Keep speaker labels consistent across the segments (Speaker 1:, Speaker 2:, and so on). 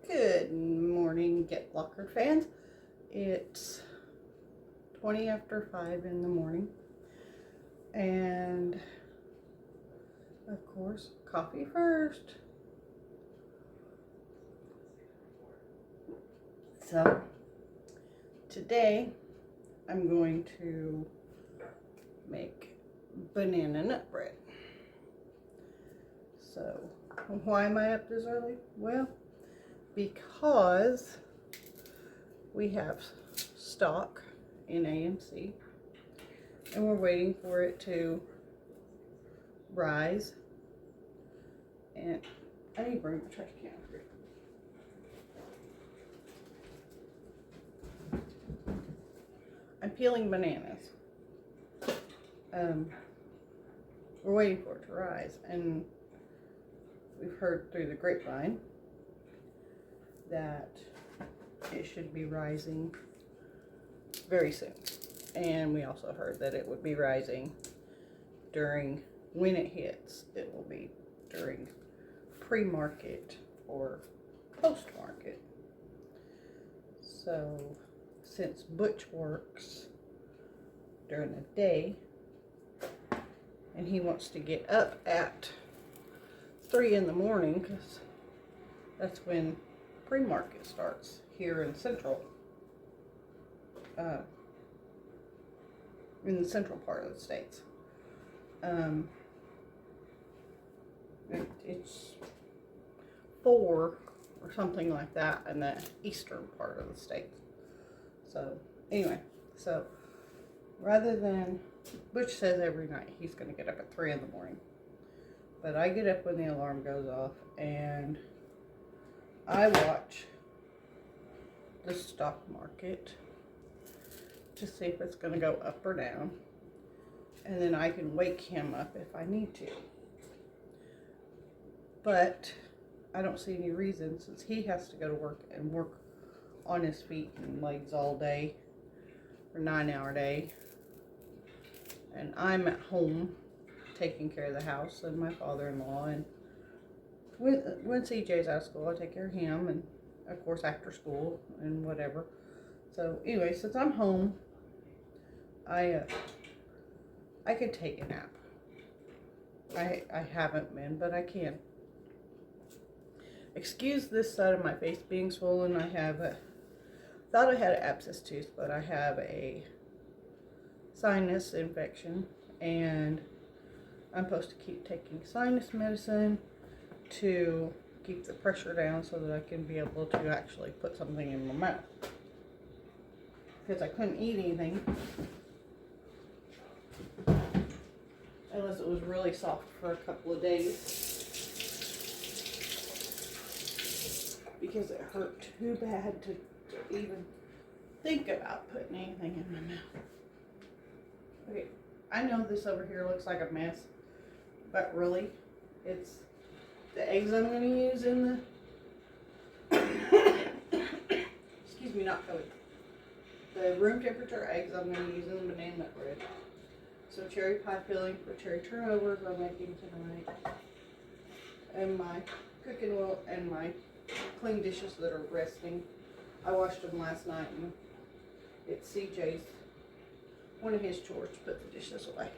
Speaker 1: Good morning, Get Lockered fans. It's 20 after 5 in the morning. And, of course, coffee first. So, today I'm going to make banana nut bread. So, why am I up this early? Well, because we have stock in AMC and we're waiting for it to rise. And I need to bring the trash can over here. I'm peeling bananas. We're waiting for it to rise, and we've heard through the grapevine that it should be rising very soon. And we also heard that it would be rising during, when it hits, it will be during pre-market or post-market. So since Butch works during the day and he wants to get up at 3 in the morning, because that's when pre-market starts here in central, in the central part of the states. It's 4 or something like that in the eastern part of the state. So anyway, so rather than, Butch says every night he's going to get up at 3 in the morning, but I get up when the alarm goes off and I watch the stock market to see if it's going to go up or down, and then I can wake him up if I need to. But I don't see any reason, since he has to go to work and work on his feet and legs all day for 9-hour day, and I'm at home taking care of the house and my father-in-law, and when CJ's out of school I take care of him, and of course after school and whatever. So anyway, since I'm home, I could take a nap. I haven't been, but I can. Excuse this side of my face being swollen. I have thought I had an abscess tooth, but I have a sinus infection, and I'm supposed to keep taking sinus medicine to keep the pressure down so that I can be able to actually put something in my mouth, because I couldn't eat anything unless it was really soft for a couple of days, because it hurt too bad to even think about putting anything in my mouth. Okay, I know this over here looks like a mess, but really, it's the eggs I'm going to use in the, excuse me, not Cody, the room temperature eggs I'm going to use in the banana nut bread. So cherry pie filling for cherry turnovers I'm making tonight, and my cooking oil and my clean dishes that are resting. I washed them last night, and it's CJ's, one of his chores, to put the dishes away.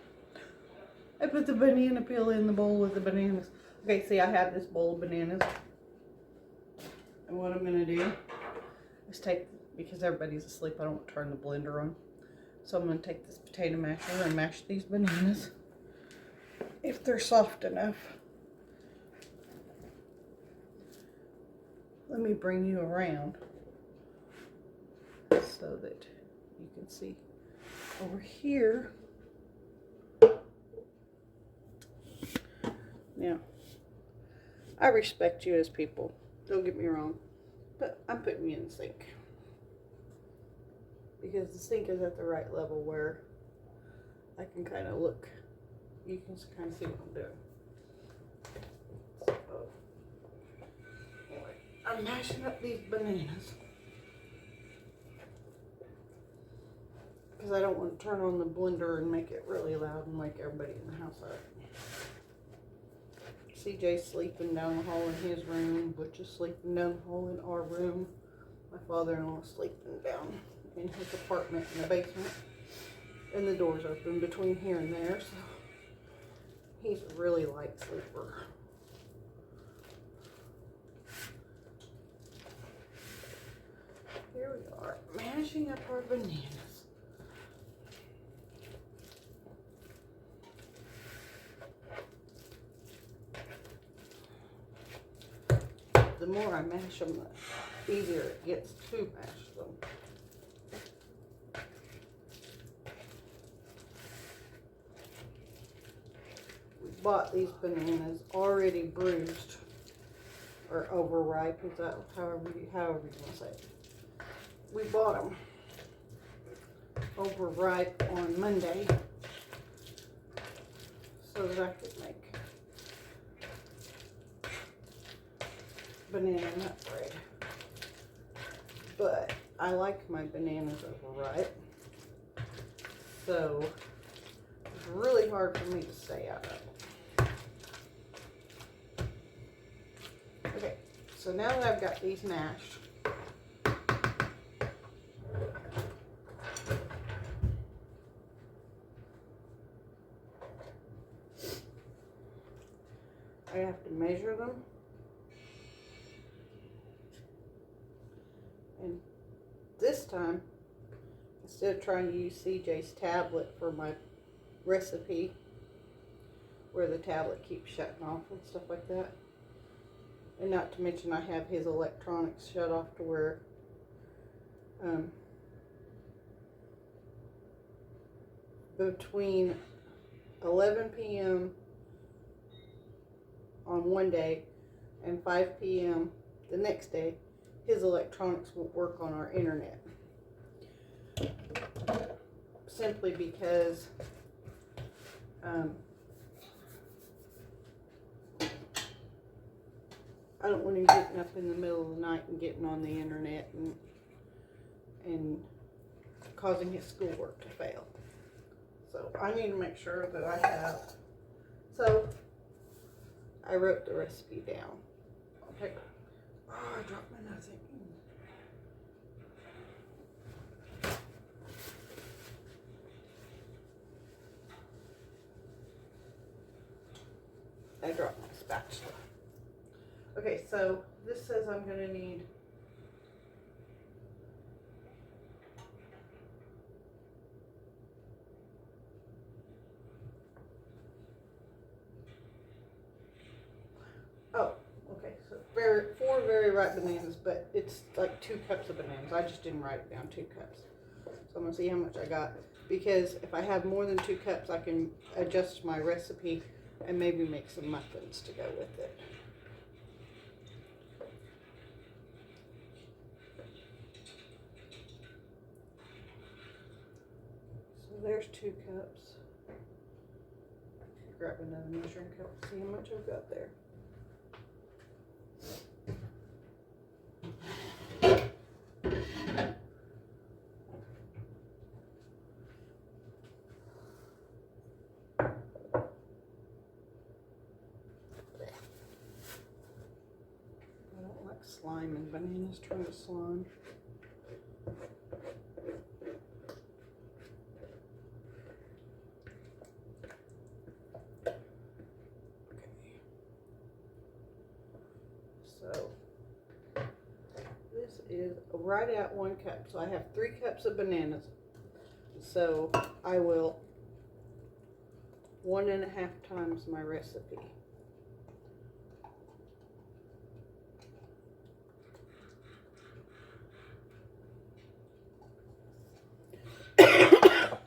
Speaker 1: I put the banana peel in the bowl with the bananas. Okay, see, I have this bowl of bananas, and what I'm going to do is take, because everybody's asleep, I don't want to turn the blender on, so I'm going to take this potato masher and mash these bananas, if they're soft enough. Let me bring you around so that you can see. Over here, now, I respect you as people, don't get me wrong, but I'm putting you in the sink, because the sink is at the right level where I can kind of look, you can kind of see what I'm doing. So, anyway, I'm mashing up these bananas, because I don't want to turn on the blender and make it really loud and wake everybody in the house up. CJ's sleeping down the hall in his room. Butch is sleeping down the hall in our room. My father-in-law is sleeping down in his apartment in the basement. And the door's open between here and there, so he's a really light sleeper. Here we are, mashing up our bananas. The more I mash them, the easier it gets to mash them. We bought these bananas already bruised or overripe, is that however you want to say it. We bought them overripe on Monday so that I could make banana nut bread. But I like my bananas overripe, so it's really hard for me to stay out of it. Okay, so now that I've got these mashed, I have to measure them. And this time, instead of trying to use CJ's tablet for my recipe, where the tablet keeps shutting off and stuff like that, and not to mention I have his electronics shut off to where between 11 p.m. on one day and 5 p.m. the next day, his electronics won't work on our internet. Simply because I don't want him getting up in the middle of the night and getting on the internet and causing his schoolwork to fail. So I need to make sure that I have. So I wrote the recipe down. Okay. Oh, I dropped my nothing. I dropped my spatula. Okay, so this says I'm going to need four very ripe bananas, but it's like 2 cups of bananas. I just didn't write it down, 2 cups. So I'm going to see how much I got, because if I have more than 2 cups, I can adjust my recipe and maybe make some muffins to go with it. So there's 2 cups. Grab another measuring cup to see how much I've got there. Slime and bananas trying to slime. Okay. So this is right at 1 cup. So I have 3 cups of bananas. So I will 1.5 times my recipe.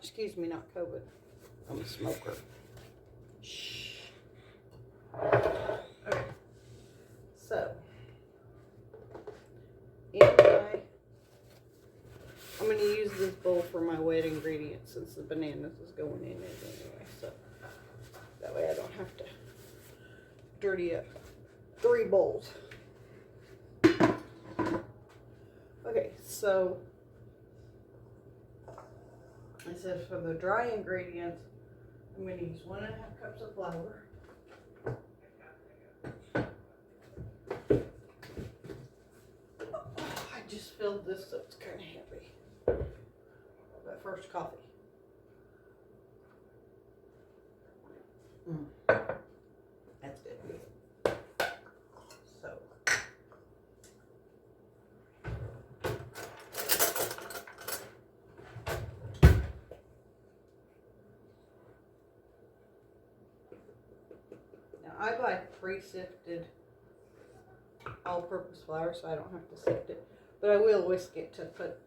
Speaker 1: Excuse me, not COVID. I'm a smoker. Shh. Okay. So, I'm going to use this bowl for my wet ingredients since the bananas is going in it anyway. So, that way I don't have to dirty up 3 bowls. Okay, so I said for the dry ingredients, I'm going to use 1.5 cups of flour, filled this, so it's kind of heavy. But first, coffee. That's good. So. Now I buy pre-sifted all-purpose flour, so I don't have to sift it. But I will whisk it to put.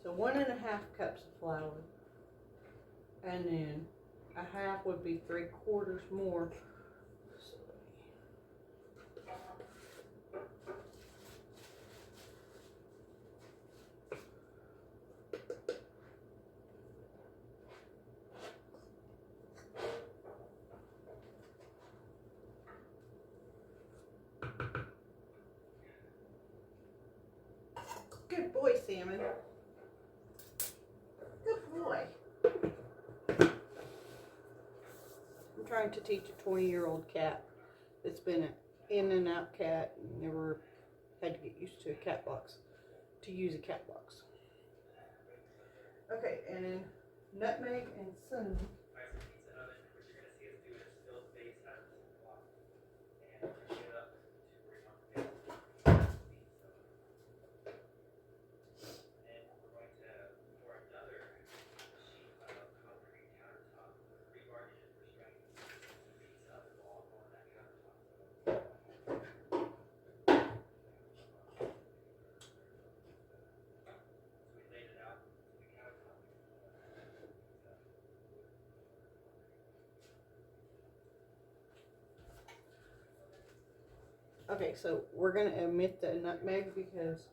Speaker 1: So 1.5 cups of flour. And then a half would be 3/4 more. Good boy, Salmon. Good boy. I'm trying to teach a 20-year-old cat that's been an in and out cat and never had to get used to a cat box to use a cat box. Okay, and nutmeg and cinnamon. Okay, so we're going to omit the nutmeg because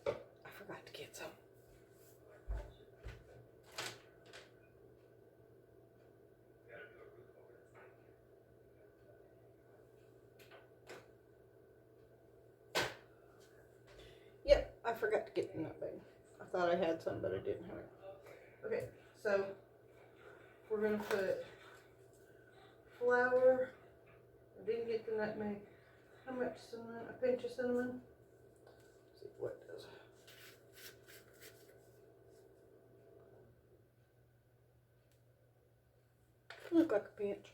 Speaker 1: I forgot to get some. Yep, I forgot to get the nutmeg. I thought I had some, but I didn't have it. Okay, so we're going to put flour. I didn't get the nutmeg. How much cinnamon? A pinch of cinnamon. Let's see what it does. Look like a pinch.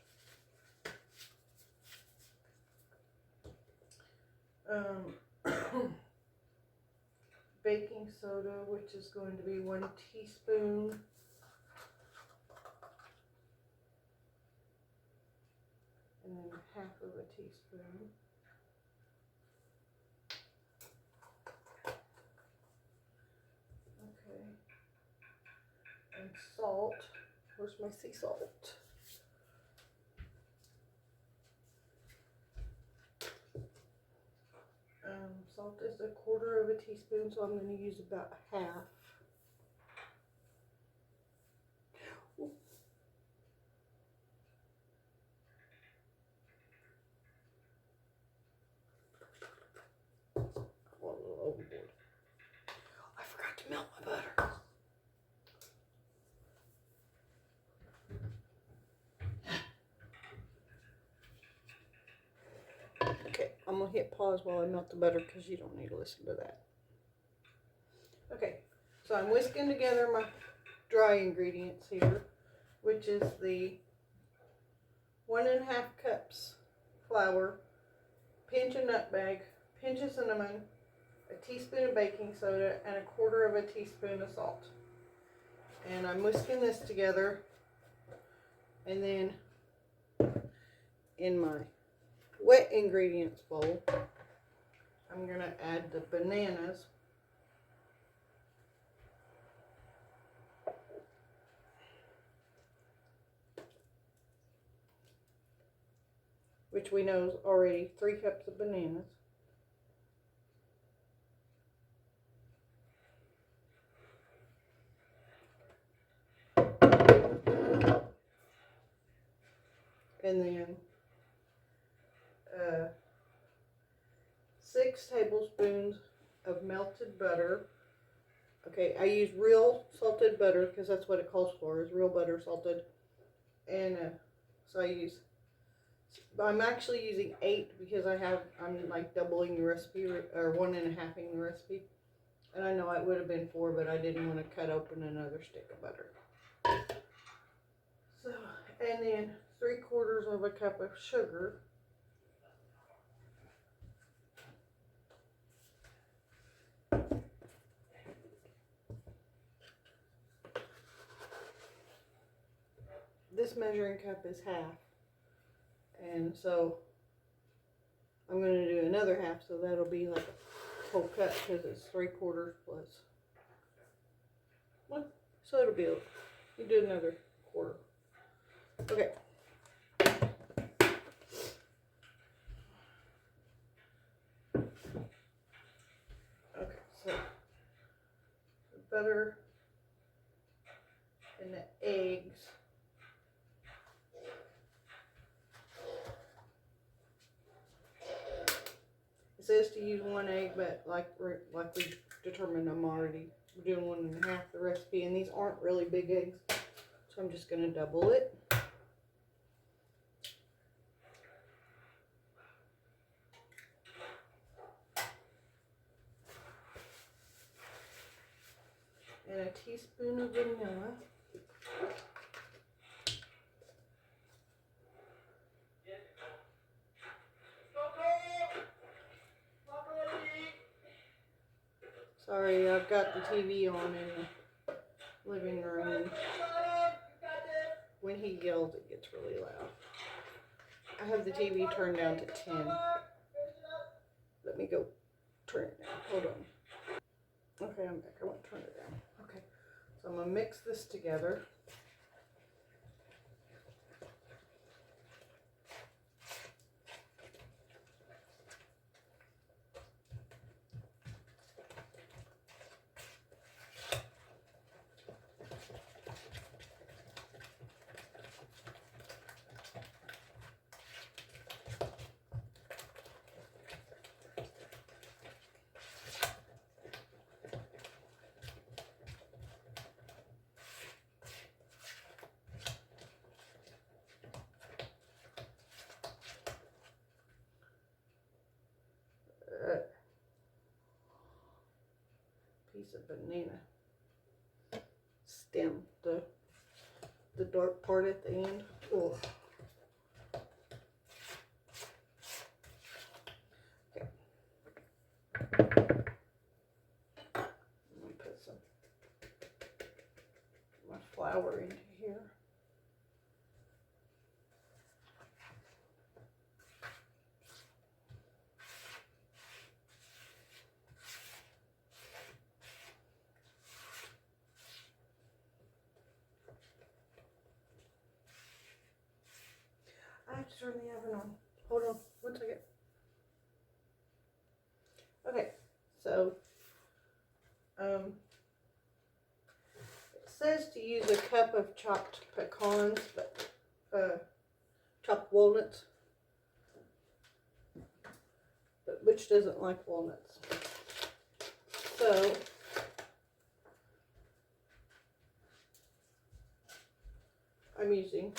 Speaker 1: Baking soda, which is going to be 1 teaspoon. And then 1/2 of a teaspoon. Okay. And salt. Where's my sea salt? Salt is 1/4 of a teaspoon, so I'm going to use about 1/2. Ooh. A little overboard. I forgot to melt my butter. Okay, I'm going to hit pause while I melt the butter because you don't need to listen to that. Okay, so I'm whisking together my dry ingredients here, which is the 1.5 cups flour, pinch of nutmeg, pinch of cinnamon, a teaspoon of baking soda, and 1/4 of a teaspoon of salt. And I'm whisking this together, and then in my wet ingredients bowl, I'm going to add the bananas. Which we know is already 3 cups of bananas. And then 6 tablespoons of melted butter. Okay, I use real salted butter because that's what it calls for, is real butter salted. And so I use I'm actually using 8 because I'm like doubling the recipe or 1.5ing the recipe. And I know it would have been 4, but I didn't want to cut open another stick of butter. So, and then 3/4 of a cup of sugar. This measuring cup is half. And so I'm going to do another half, so that'll be like a whole cup because it's 3/4 plus 1. So it'll be, you do another quarter. Okay. Okay, so the butter and the eggs. It says to use 1 egg, but like we determined, I'm already doing 1.5 the recipe, and these aren't really big eggs, so I'm just going to double it. And a teaspoon of vanilla. Sorry, I've got the TV on in the living room, and when he yells, it gets really loud. I have the TV turned down to 10. Let me go turn it down. Hold on. Okay, I'm back. I won't turn it down. Okay, so I'm going to mix this together. Piece of banana stem, the dark part at the end. Oh. Okay. I'm gonna put some my flour into here. I have to turn the oven on. Hold on, 1 second. Okay, so it says to use a cup of chopped pecans, but chopped walnuts, but which doesn't like walnuts? So I'm using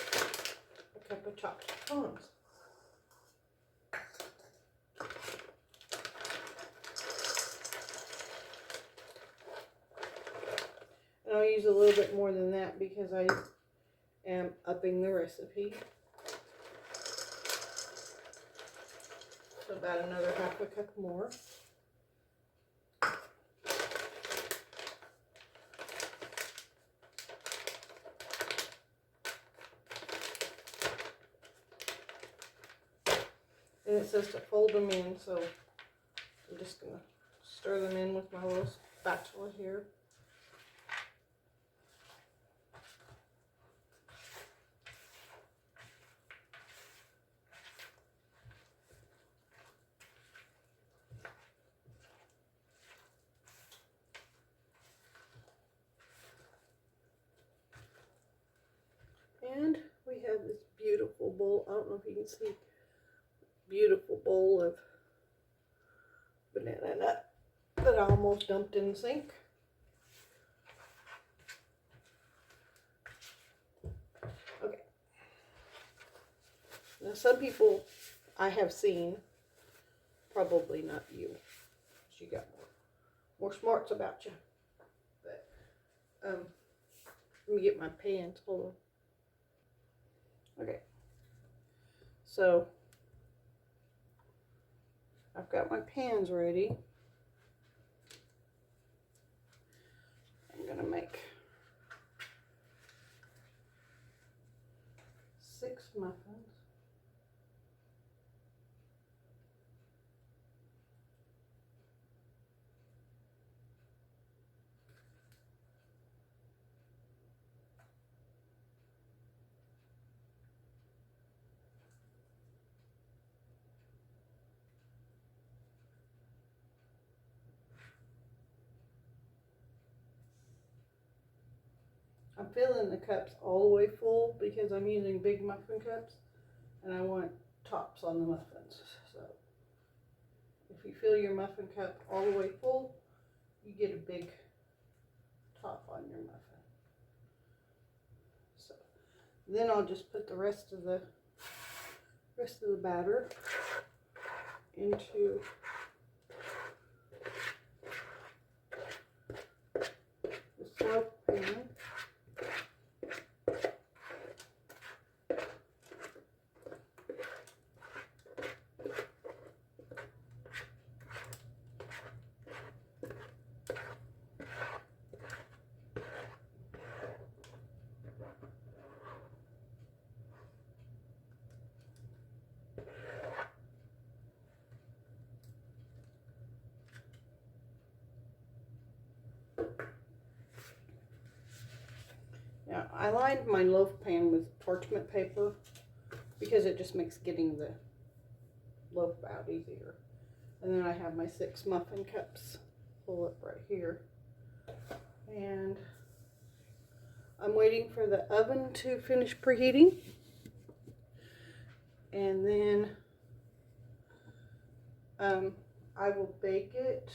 Speaker 1: a cup of chopped pecans. And I'll use a little bit more than that because I am upping the recipe. So about another half a cup more. And it says to fold them in, so I'm just going to stir them in with my little spatula here. And we have this beautiful bowl. I don't know if you can see. Beautiful bowl of banana nut that I almost dumped in the sink. Okay. Now, some people I have seen, probably not you, you got more smarts about you. But let me get my pans. Hold on. Okay. So I've got my pans ready. I'm gonna make 6 muffins. I'm filling the cups all the way full because I'm using big muffin cups and I want tops on the muffins. So if you fill your muffin cup all the way full, you get a big top on your muffin. So then I'll just put the rest of the batter into the slow pan. Now, I lined my loaf pan with parchment paper because it just makes getting the loaf out easier. And then I have my 6 muffin cups pull up right here. And I'm waiting for the oven to finish preheating. And then I will bake it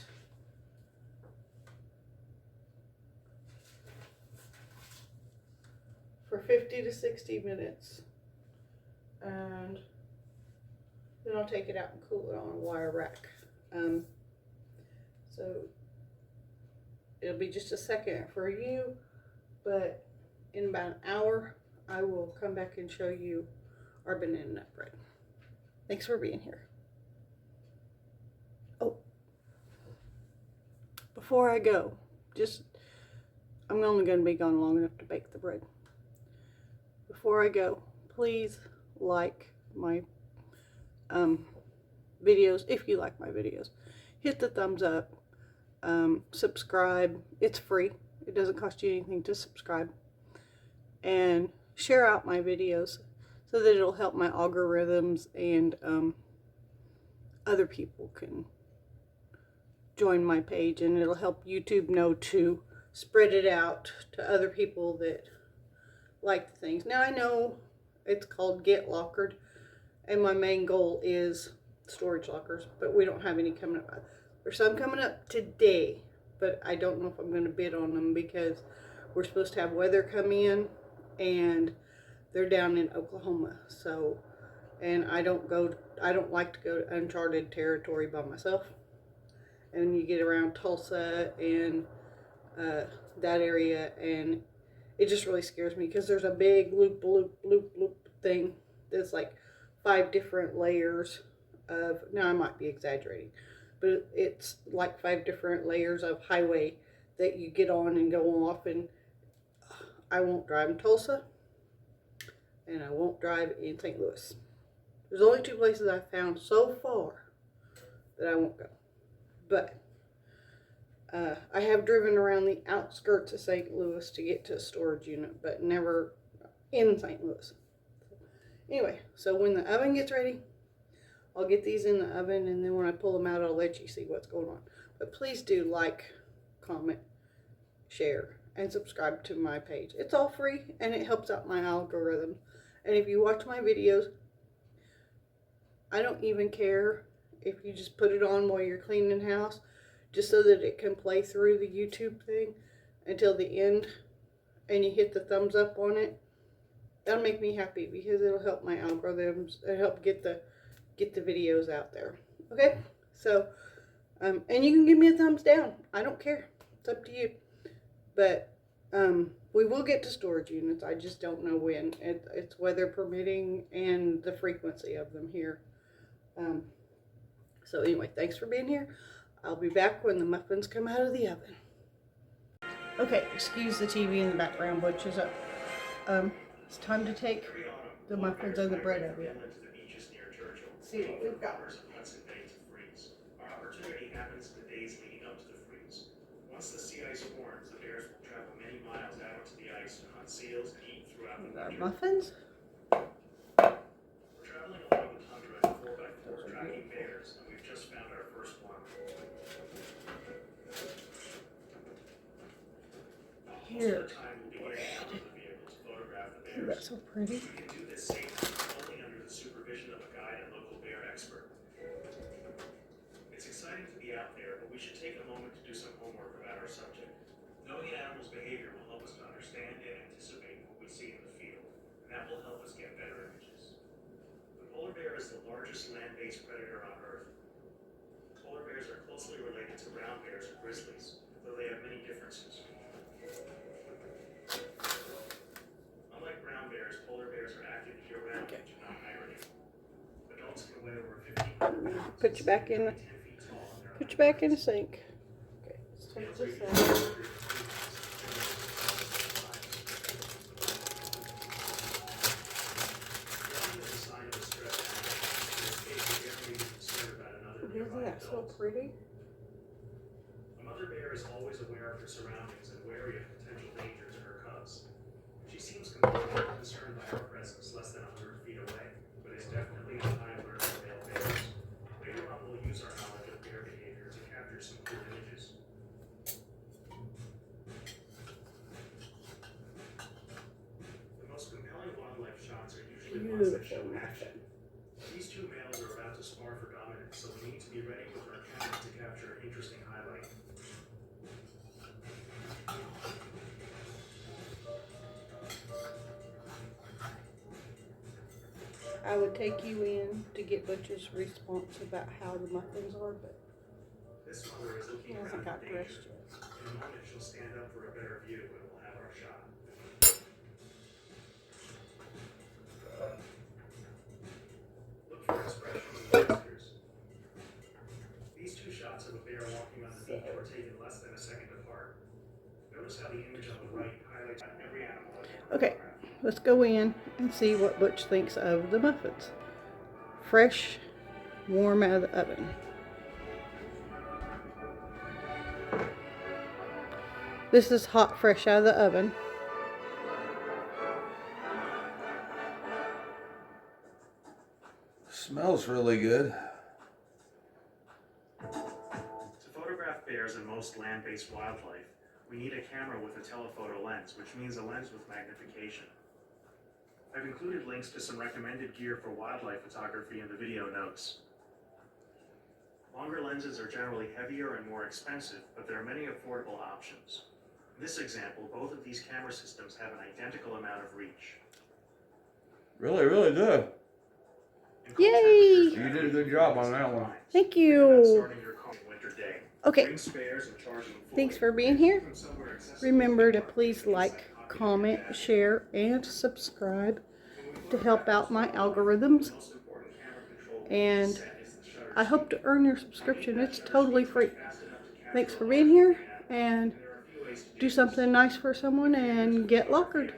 Speaker 1: for 50 to 60 minutes. And then I'll take it out and cool it on a wire rack. So it'll be just a second for you, but in about an hour, I will come back and show you our banana nut bread. Thanks for being here. Oh, before I go, I'm only going to be gone long enough to bake the bread. Before I go, please like my videos if you like my videos. Hit the thumbs up. Subscribe. It's free. It doesn't cost you anything to subscribe. And share out my videos so that it'll help my algorithms and other people can join my page, and it'll help YouTube know to spread it out to other people that like the things. Now I know it's called Get Lockered, and my main goal is storage lockers, but we don't have any coming up. There's some coming up today, but I don't know if I'm going to bid on them because we're supposed to have weather come in, and they're down in Oklahoma. So, and I don't like to go to uncharted territory by myself. And you get around Tulsa and that area, and it just really scares me because there's a big loop thing that's like 5 different layers of, now I might be exaggerating, but it's like 5 different layers of highway that you get on and go off, and I won't drive in Tulsa and I won't drive in St. Louis. There's only 2 places I've found so far that I won't go. But I have driven around the outskirts of St. Louis to get to a storage unit, but never in St. Louis. Anyway, so when the oven gets ready, I'll get these in the oven, and then when I pull them out, I'll let you see what's going on. But please do like, comment, share, and subscribe to my page. It's all free, and it helps out my algorithm. And if you watch my videos, I don't even care if you just put it on while you're cleaning the house, just so that it can play through the YouTube thing until the end, and you hit the thumbs up on it. that'll make me happy because it'll help my algorithms. It'll help get the videos out there. Okay, so and you can give me a thumbs down. I don't care. It's up to you. But we will get to storage units. I just don't know when. It's weather permitting and the frequency of them here. So anyway, thanks for being here. I'll be back when the muffins come out of the oven. Okay, excuse the TV in the background, which is up. It's time to take the muffins and the bread out of it. See what we've got.
Speaker 2: Our opportunity happens in the days leading up to the freeze. Once the sea ice forms, the bears will travel many miles out onto the ice to hunt seals and eat throughout the winter.
Speaker 1: Muffins?
Speaker 2: We're traveling along the tundra in 4x4 tracking bears, and we've just found our first one.
Speaker 1: Here.
Speaker 2: Most of the time we'll be getting out of the vehicle to photograph the bears.
Speaker 1: Isn't that so pretty?
Speaker 2: We can do this safely only under the supervision of a guide and local bear expert. It's exciting to be out there, but we should take a moment to do some homework about our subject. Knowing an animal's behavior will help us to understand and anticipate what we see in the field, and that will help us get better images. The polar bear is the largest land-based predator on Earth. Polar bears are closely related to brown bears or grizzlies, though they have many differences. Unlike brown bears, polar bears are active year-round and do not hibernate. Adults can weigh over 1,500 pounds.
Speaker 1: Put you back in the sink. Okay, let's take this out. Isn't that so pretty?
Speaker 2: A mother bear is always aware of her surroundings and wary of potential danger to her cubs. She seems completely unconcerned by our presence less than 100 feet away, but is definitely a high alert for male bears. Later on, we'll use our knowledge of bear behavior to capture some cool images. The most compelling wildlife shots are usually ones that show action. These two males are about to spar for dominance, so we need to be ready with our cameras to capture an interesting highlight.
Speaker 1: I would take you in to get Butch's response about how the muffins are, but
Speaker 2: This mother is looking
Speaker 1: he hasn't got
Speaker 2: danger.
Speaker 1: dressed yet.
Speaker 2: In a moment, she'll stand up for a better view, and we'll have our shot. Look for expressions and gestures. These two shots of a bear walking on the beach were taken less than a second apart. Notice how the image on the right highlights every animal.
Speaker 1: Okay, let's go in and see what Butch thinks of the muffins. Fresh, warm out of the oven. This is hot, fresh out of the oven.
Speaker 3: Smells really good.
Speaker 2: To photograph bears and most land-based wildlife, we need a camera with a telephoto lens, which means a lens with magnification. I've included links to some recommended gear for wildlife photography in the video notes. Longer lenses are generally heavier and more expensive, but there are many affordable options. In this example, both of these camera systems have an identical amount of reach.
Speaker 3: Really, really good.
Speaker 1: Yay!
Speaker 3: You did a good job on that one.
Speaker 1: Thank you. Okay,
Speaker 2: Okay.
Speaker 1: thanks for being here. Remember to please like, comment, share, and subscribe to help out my algorithms. And I hope to earn your subscription. It's totally free. Thanks for being here, and do something nice for someone and get lockered.